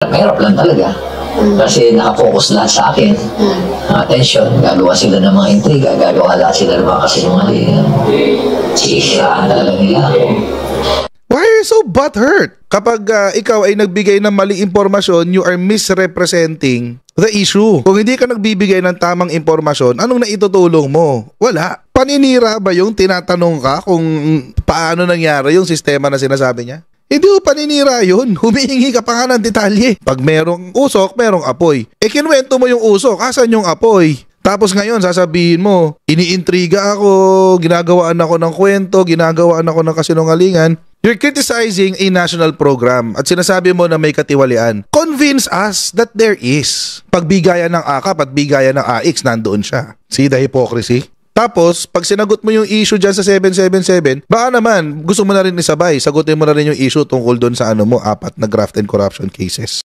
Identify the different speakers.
Speaker 1: Mahirap lang talaga. Kasi nakafocus lahat sa akin. Attention, gagawa sila ng mga intriga, gagawa lahat sila ng mga kasinungalingan. Sisiraan talaga nila ako.
Speaker 2: Why are you so butthurt? Kapag ikaw ay nagbigay ng maling impormasyon, you are misrepresenting the issue. Kung hindi ka nagbibigay ng tamang impormasyon, anong naitutulong mo? Wala. Paninira ba yung tinatanong ka kung paano nangyari yung sistema na sinasabi niya? Hindi mo paninira yun. Humihingi ka pa nga ng detalye. Pag merong usok, merong apoy. Kinuwento mo yung usok, asan yung apoy? Tapos ngayon, sasabihin mo, iniintriga ako, ginagawaan ako ng kwento, ginagawaan ako ng kasinungalingan. You're criticizing a national program at sinasabi mo na may katiwalian. Convince us that there is. Pagbigayan ng AKAP at bigayan ng AIX, nandoon siya. See the hypocrisy? Tapos, pag sinagot mo yung issue dyan sa 777, baka naman, gusto mo na rin isabay, sagutin mo na rin yung issue tungkol doon sa 4 na graft and corruption cases.